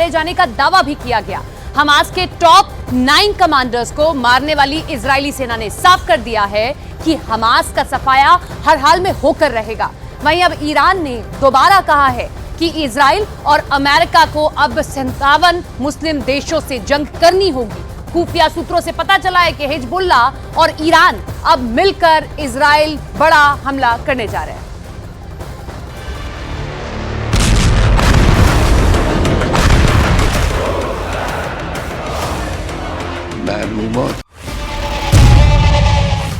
जाने का दावा भी किया गया। हमास के टॉप 9 कमांडर्स को मारने वाली इजरायली सेना ने साफ कर दिया है कि हमास का सफाया हर हाल में होकर रहेगा। वहीं अब ईरान ने दोबारा कहा है कि इजराइल और अमेरिका को अब 57 मुस्लिम देशों से जंग करनी होगी। खुफिया सूत्रों से पता चला है कि हिजबुल्ला और ईरान अब मिलकर इजराइल बड़ा हमला करने जा रहे हैं।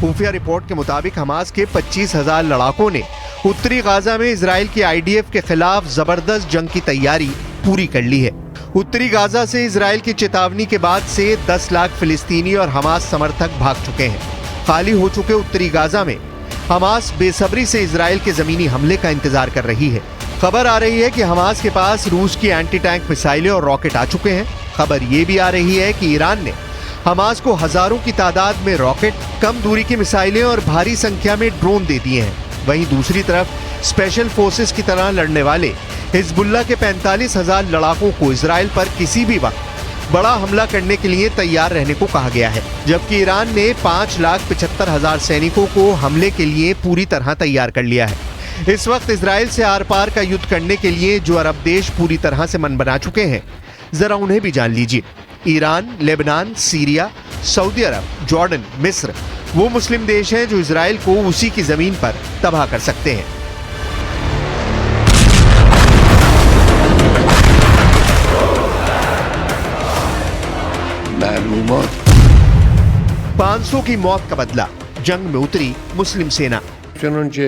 खुफिया रिपोर्ट के मुताबिक हमास के 25,000 लड़ाकों ने उत्तरी गाजा में इजराइल की आईडीएफ के खिलाफ जबरदस्त जंग की तैयारी पूरी कर ली है। उत्तरी गाजा से इजराइल की चेतावनी के बाद से 10 लाख फिलिस्तीनी और हमास समर्थक भाग चुके हैं। खाली हो चुके उत्तरी गाजा में हमास बेसब्री से इजराइल के जमीनी हमले का इंतजार कर रही है। खबर आ रही है कि हमास के पास रूस की एंटी टैंक मिसाइलें और रॉकेट आ चुके हैं। खबर ये भी आ रही है कि ईरान ने हमास को हजारों की तादाद में रॉकेट, कम दूरी की मिसाइलें और भारी संख्या में ड्रोन दे दिए हैं। वहीं दूसरी तरफ स्पेशल फोर्सेस की तरह लड़ने वाले हिजबुल्ला के 45,000 लड़ाकों को इजराइल पर किसी भी वक्त बड़ा हमला करने के लिए तैयार रहने को कहा गया है, जबकि ईरान ने 5,75,000 सैनिकों को हमले के लिए पूरी तरह तैयार कर लिया है। इस वक्त इजराइल से आर पार का युद्ध करने के लिए जो अरब देश पूरी तरह से मन बना चुके हैं, जरा उन्हें भी जान लीजिए। ईरान, लेबनान, सीरिया, सऊदी अरब, जॉर्डन, मिस्र वो मुस्लिम देश हैं जो इजराइल को उसी की जमीन पर तबाह कर सकते हैं। मालूमात 500 की मौत का बदला, जंग में उतरी मुस्लिम सेना। चुनांचे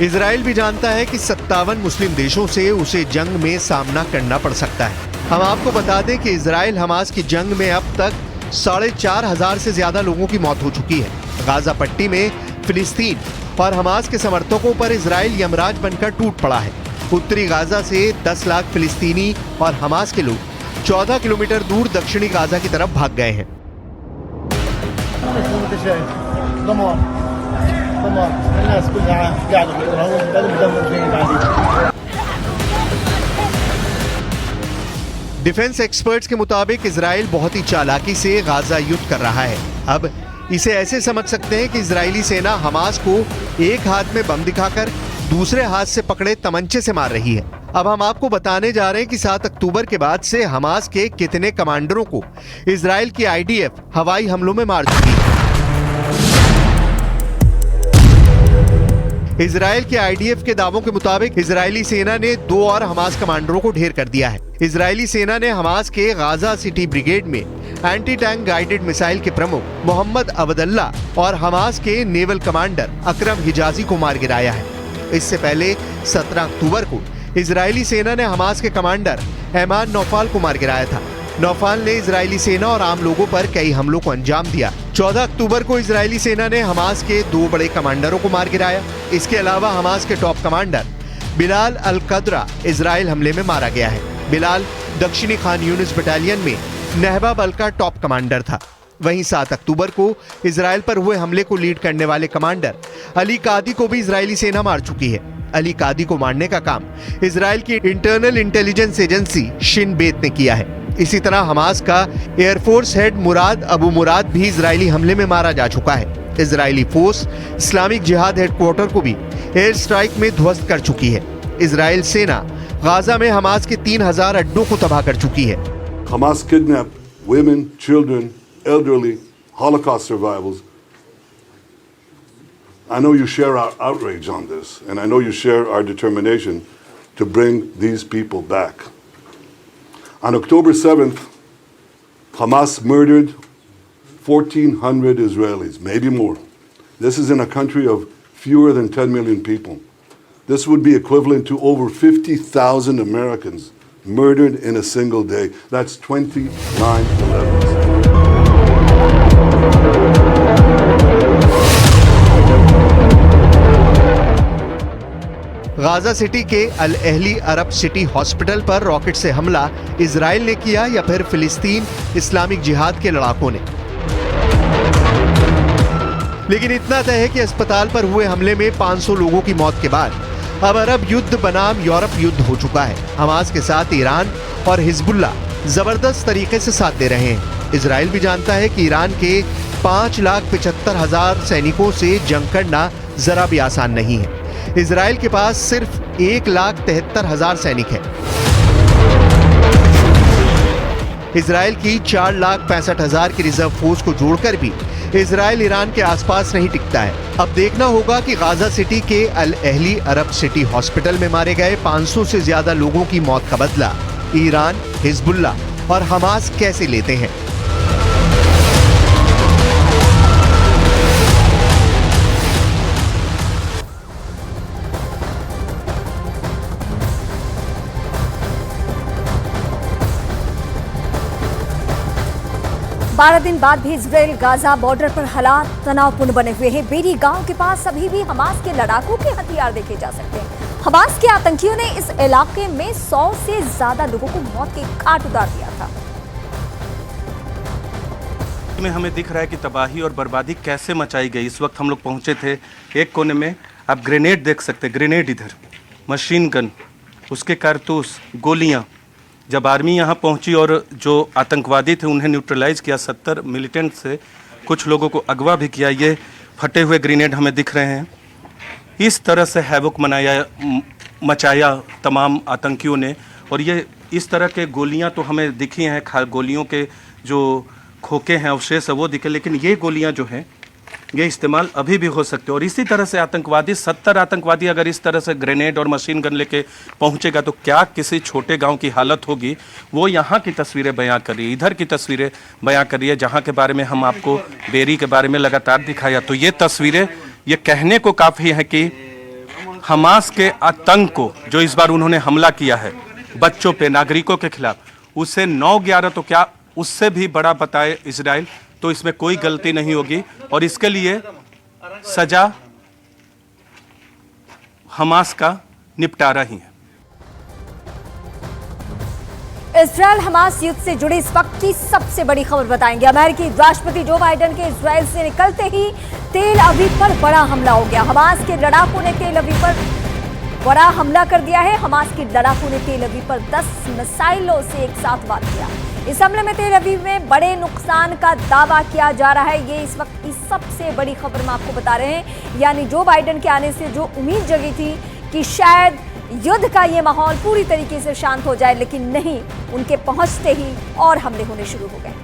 इजराइल भी जानता है कि 57 मुस्लिम देशों से उसे जंग में सामना करना पड़ सकता है। हम आपको बता दें कि इजराइल हमास की जंग में अब तक 4,500 से ज्यादा लोगों की मौत हो चुकी है। गाजा पट्टी में फिलिस्तीन और हमास के समर्थकों पर इजराइल यमराज बनकर टूट पड़ा है। उत्तरी गाजा से 10 लाख फिलिस्तीनी और हमास के लोग 14 किलोमीटर दूर दक्षिणी गाजा की तरफ भाग गए हैं। डिफेंस एक्सपर्ट्स के मुताबिक इजराइल बहुत ही चालाकी से गाजा युद्ध कर रहा है। अब इसे ऐसे समझ सकते हैं कि इजरायली सेना हमास को एक हाथ में बम दिखाकर दूसरे हाथ से पकड़े तमंचे से मार रही है। अब हम आपको बताने जा रहे हैं कि 7 अक्टूबर के बाद से हमास के कितने कमांडरों को इजराइल की आईडीएफ हवाई हमलों में मार चुकी है। इजराइल के आईडीएफ के दावों के मुताबिक इजरायली सेना ने 2 और हमास कमांडरों को ढेर कर दिया है। इजरायली सेना ने हमास के गाजा सिटी ब्रिगेड में एंटी टैंक गाइडेड मिसाइल के प्रमुख मोहम्मद अब्दुल्ला और हमास के नेवल कमांडर अकरम हिजाजी को मार गिराया है। इससे पहले 17 अक्टूबर को इजरायली सेना ने हमास के कमांडर ऐमान नौफाल को मार गिराया था। नौफाल ने इजरायली सेना और आम लोगों पर कई हमलों को अंजाम दिया। 14 अक्टूबर को इजरायली सेना ने हमास के 2 बड़े कमांडरों को मार गिराया। इसके अलावा हमास के टॉप कमांडर बिलाल अल कदरा इजराइल हमले में मारा गया है। बिलाल दक्षिणी खान यूनिस बटालियन में नहबा बल का टॉप कमांडर था। वहीं 7 अक्टूबर को इजराइल पर हुए हमले को लीड करने वाले कमांडर अली कादी को भी इजरायली सेना मार चुकी है। अली कादी को मारने का काम इजराइल की इंटरनल इंटेलिजेंस एजेंसी शिन बेत ने किया है। इसी तरह हमास का एयरफोर्स हेड मुराद अबू मुराद भी इजरायली हमले में मारा जा चुका है। इजरायली फोर्स इस्लामिक जिहाद हेडक्वार्टर को भी एयर स्ट्राइक में ध्वस्त कर चुकी है। इजराइल सेना गाजा में हमास के 3,000 अड्डों को तबाह कर चुकी है। Hamas kidnapped women, children, elderly, Holocaust survivors. I know you share our outrage on this, and I know you share our determination to bring these people back. On October 7th, Hamas murdered 1,400 Israelis, maybe more. This is in a country of fewer than 10 million people. This would be equivalent to over 50,000 Americans murdered in a single day. That's 29 11s. Gaza city के अल Ahli अरब city hospital पर rocket से हमला Israel ने किया या फिर फिलिस्तीन Islamic जिहाद के लड़ाकों ने? लेकिन इतना तय है कि अस्पताल पर हुए हमले में 500 लोगों की मौत के बाद अब अरब युद्ध बनाम यूरोप युद्ध हो चुका है। हमास के साथ ईरान और हिजबुल्ला जबरदस्त तरीके से साथ दे रहे हैं। इजराइल भी जानता है कि ईरान के 5,75,000 सैनिकों से जंग करना जरा भी आसान नहीं है। इजराइल के पास सिर्फ 1,73,000 सैनिक हैं। इजराइल की 4,65,000 की रिजर्व फोर्स को जोड़कर भी इजराइल ईरान के आसपास नहीं टिकता है। अब देखना होगा कि गाजा सिटी के अल अहली अरब सिटी हॉस्पिटल में मारे गए 500 से ज्यादा लोगों की मौत का बदला ईरान, हिजबुल्ला और हमास कैसे लेते हैं। बारह दिन बाद भी इजराइल गाजा बॉर्डर पर हालात तनावपूर्ण बने हुए हैं। बेरी गांव के पास अभी भी हमास के लड़ाकों के हथियार देखे जा सकते हैं। हमास के आतंकियों ने इस इलाके में 100 से ज्यादा लोगों को मौत के घाट उतार दिया था। में हमें दिख रहा है कि तबाही और बर्बादी कैसे मचाई गई। इस वक्त हम लोग पहुंचे थे एक कोने में, आप ग्रेनेड देख सकते हैं, ग्रेनेड इधर, मशीन गन, उसके कारतूस, गोलियां। जब आर्मी यहाँ पहुंची और जो आतंकवादी थे उन्हें न्यूट्रलाइज किया, 70 मिलिटेंट से कुछ लोगों को अगवा भी किया। ये फटे हुए ग्रेनेड हमें दिख रहे हैं। इस तरह से हैवक मचाया तमाम आतंकियों ने। और ये इस तरह के गोलियां तो हमें दिखी हैं, गोलियों के जो खोखे हैं अवशेष है वो दिखे, लेकिन ये गोलियां जो हैं ये इस्तेमाल अभी भी हो सकते हैं। और इसी तरह से आतंकवादी 70 आतंकवादी अगर इस तरह से ग्रेनेड और मशीन गन लेके पहुंचेगा तो क्या किसी छोटे गांव की हालत होगी। वो यहाँ की तस्वीरें बयां कर रही है, इधर की तस्वीरें बयां कर रही है, जहाँ के बारे में हम आपको बेरी के बारे में लगातार दिखाया। तो ये तस्वीरें ये कहने को काफ़ी है कि हमास के आतंक को जो इस बार उन्होंने हमला किया है बच्चों पे, नागरिकों के खिलाफ, उसे 9/11 तो क्या उससे भी बड़ा बताए इजराइल, तो इसमें कोई गलती नहीं होगी और इसके लिए सजा हमास का निपटारा ही है। इजराइल हमास युद्ध से जुड़ी इस वक्त की सबसे बड़ी खबर बताएंगे। अमेरिकी राष्ट्रपति जो बाइडेन के इजराइल से निकलते ही तेल अवीव पर बड़ा हमला हो गया। हमास के लड़ाकों ने तेल अवीव पर बड़ा हमला कर दिया है। हमास के लड़ाकों ने तेल अवीव पर 10 मिसाइलों से एक साथ वार किया। इस हमले में तेल अवीव में बड़े नुकसान का दावा किया जा रहा है। ये इस वक्त की सबसे बड़ी खबर हम आपको बता रहे हैं। यानी जो बाइडेन के आने से जो उम्मीद जगी थी कि शायद युद्ध का ये माहौल पूरी तरीके से शांत हो जाए, लेकिन नहीं, उनके पहुंचते ही और हमले होने शुरू हो गए।